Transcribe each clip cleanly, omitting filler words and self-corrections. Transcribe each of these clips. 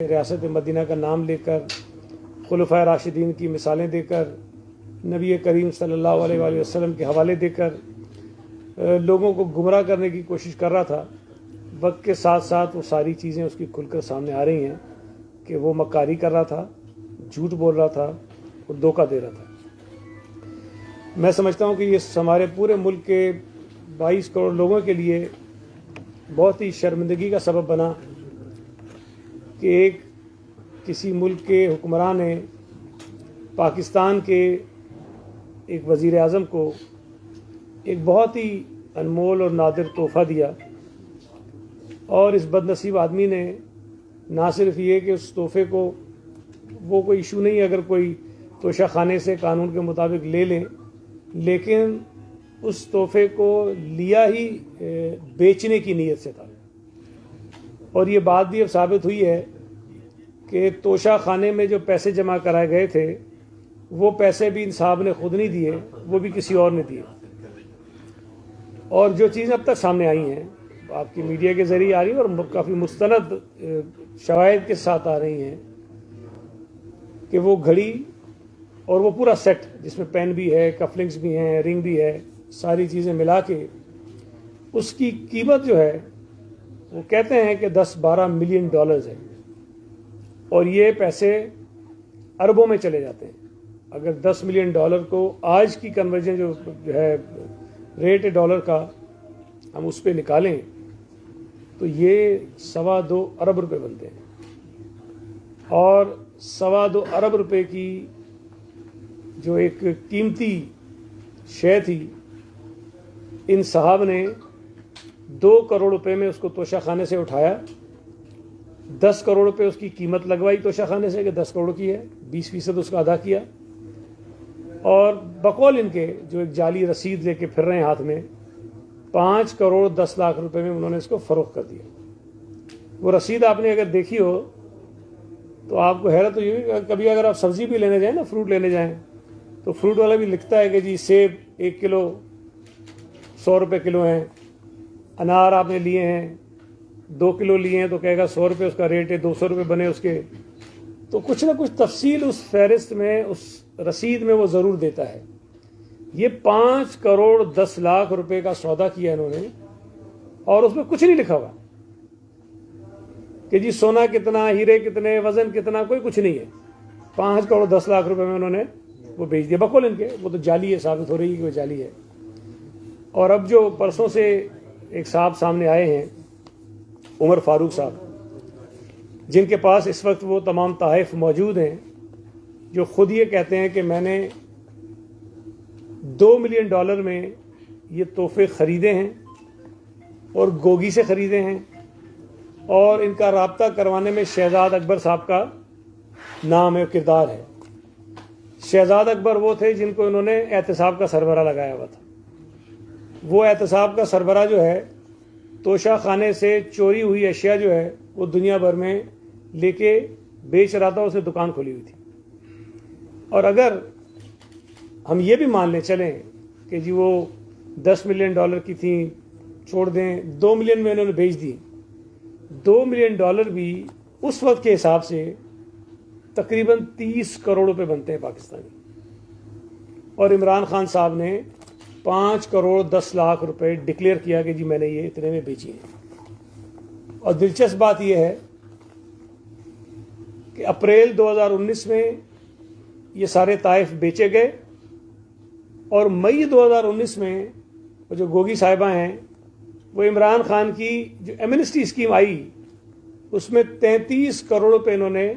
ریاست مدینہ کا نام لے کر، خلفائے راشدین کی مثالیں دے کر، نبی کریم صلی اللہ علیہ وآلہ وسلم کے حوالے دے کر لوگوں کو گمراہ کرنے کی کوشش کر رہا تھا۔ وقت کے ساتھ ساتھ وہ ساری چیزیں اس کی کھل کر سامنے آ رہی ہیں کہ وہ مکاری کر رہا تھا، جھوٹ بول رہا تھا اور دھوکہ دے رہا تھا۔ میں سمجھتا ہوں کہ یہ ہمارے پورے ملک کے 22 کروڑ لوگوں کے لیے بہت ہی شرمندگی کا سبب بنا کہ کسی ملک کے حکمران نے پاکستان کے ایک وزیر اعظم کو ایک بہت ہی انمول اور نادر تحفہ دیا، اور اس بد نصیب آدمی نے نہ صرف یہ کہ اس تحفے کو وہ کوئی ایشو نہیں، اگر کوئی توشہ خانے سے قانون کے مطابق لے لیں، لیکن اس تحفے کو لیا ہی بیچنے کی نیت سے تھا۔ اور یہ بات بھی اب ثابت ہوئی ہے کہ توشہ خانے میں جو پیسے جمع کرائے گئے تھے وہ پیسے بھی ان صاحب نے خود نہیں دیے، وہ بھی کسی اور نے دیے۔ اور جو چیزیں اب تک سامنے آئی ہیں، آپ کی میڈیا کے ذریعے آ رہی ہیں اور کافی مستند شواہد کے ساتھ آ رہی ہیں کہ وہ گھڑی اور وہ پورا سیٹ جس میں پین بھی ہے، کفلنگز بھی ہیں، رنگ بھی ہے، ساری چیزیں ملا کے اس کی قیمت جو ہے وہ کہتے ہیں کہ 10-12 ملین ڈالرز ہے، اور یہ پیسے اربوں میں چلے جاتے ہیں۔ اگر 10 ملین ڈالر کو آج کی کنورژن جو ہے ریٹ ڈالر کا ہم اس پہ نکالیں تو یہ 2.25 ارب روپے بنتے ہیں، اور 2.25 ارب روپے کی جو ایک قیمتی شے تھی، ان صاحب نے 2 کروڑ روپے میں اس کو توشہ خانے سے اٹھایا، 10 کروڑ روپے اس کی قیمت لگوائی توشہ خانے سے کہ 10 کروڑ کی ہے، 20% اس کا ادا کیا، اور بقول ان کے جو ایک جعلی رسید لے کے پھر رہے ہیں ہاتھ میں، 5 کروڑ 10 لاکھ روپے میں انہوں نے اس کو فروخت کر دیا۔ وہ رسید آپ نے اگر دیکھی ہو تو آپ کو حیرت ہوئی کہ کبھی اگر آپ سبزی بھی لینے جائیں نا، فروٹ لینے جائیں، تو فروٹ والا بھی لکھتا ہے کہ جی سیب 1 کلو 100 روپے کلو ہیں، انار آپ نے لیے ہیں 2 کلو لیے ہیں تو کہے گا 100 روپے اس کا ریٹ ہے، 200 روپے بنے اس کے۔ تو کچھ نہ کچھ تفصیل اس فہرست میں، اس رسید میں وہ ضرور دیتا ہے۔ یہ 5 کروڑ 10 لاکھ روپے کا سودا کیا انہوں نے، اور اس میں کچھ نہیں لکھا ہوا کہ جی سونا کتنا، ہیرے کتنے، وزن کتنا، کوئی کچھ نہیں ہے۔ 5 کروڑ 10 لاکھ روپے میں انہوں نے وہ بیچ دیا بقول ان کے۔ وہ تو جعلی ہے، ثابت ہو رہی ہے کہ وہ جعلی ہے۔ اور اب جو پرسوں سے ایک صاحب سامنے آئے ہیں، عمر فاروق صاحب، جن کے پاس اس وقت وہ تمام تحائف موجود ہیں، جو خود یہ کہتے ہیں کہ میں نے 2 ملین ڈالر میں یہ تحفے خریدے ہیں اور گوگی سے خریدے ہیں، اور ان کا رابطہ کروانے میں شہزاد اکبر صاحب کا نام ہے، کردار ہے۔ شہزاد اکبر وہ تھے جن کو انہوں نے احتساب کا سربراہ لگایا ہوا تھا۔ وہ احتساب کا سربراہ جو ہے، توشہ خانے سے چوری ہوئی اشیاء جو ہے وہ دنیا بھر میں لے کے بیچ رہا تھا، اسے دکان کھولی ہوئی تھی۔ اور اگر ہم یہ بھی مان لیں چلیں کہ جی وہ 10 ملین ڈالر کی تھیں، چھوڑ دیں 2 ملین میں انہوں نے بیچ دی، 2 ملین ڈالر بھی اس وقت کے حساب سے تقریباً 30 کروڑ روپے بنتے ہیں پاکستانی۔ اور عمران خان صاحب نے 5 کروڑ 10 لاکھ روپے ڈکلیئر کیا کہ جی میں نے یہ اتنے میں بیچی ہیں۔ اور دلچسپ بات یہ ہے کہ اپریل 2019 میں یہ سارے تحائف بیچے گئے، اور مئی 2019 میں وہ جو گوگی صاحبہ ہیں، وہ عمران خان کی جو ایمنسٹی اسکیم آئی اس میں 33 کروڑ روپے انہوں نے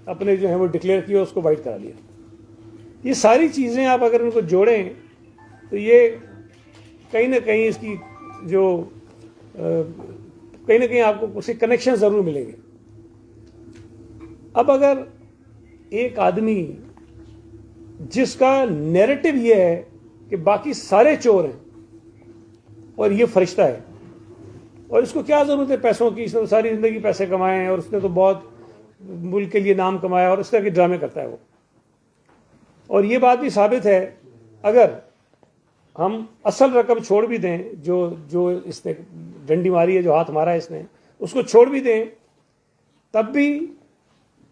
اپنے جو ہیں وہ ڈکلیئر کیا، اس کو وائٹ کرا لیا۔ یہ ساری چیزیں آپ اگر ان کو جوڑیں تو یہ کہیں نہ کہیں اس کی جو کہیں نہ کہیں آپ کو اس کے کنیکشن ضرور ملیں گے۔ اب اگر ایک آدمی جس کا نیریٹو یہ ہے کہ باقی سارے چور ہیں اور یہ فرشتہ ہے، اور اس کو کیا ضرورت ہے پیسوں کی، اس نے تو ساری زندگی پیسے کمائے ہیں اور اس نے تو بہت ملک کے لیے نام کمایا، اور اس طرح کے ڈرامے کرتا ہے وہ۔ اور یہ بات بھی ثابت ہے، اگر ہم اصل رقم چھوڑ بھی دیں جو اس نے ڈنڈی ماری ہے، جو ہاتھ مارا ہے اس نے، اس کو چھوڑ بھی دیں، تب بھی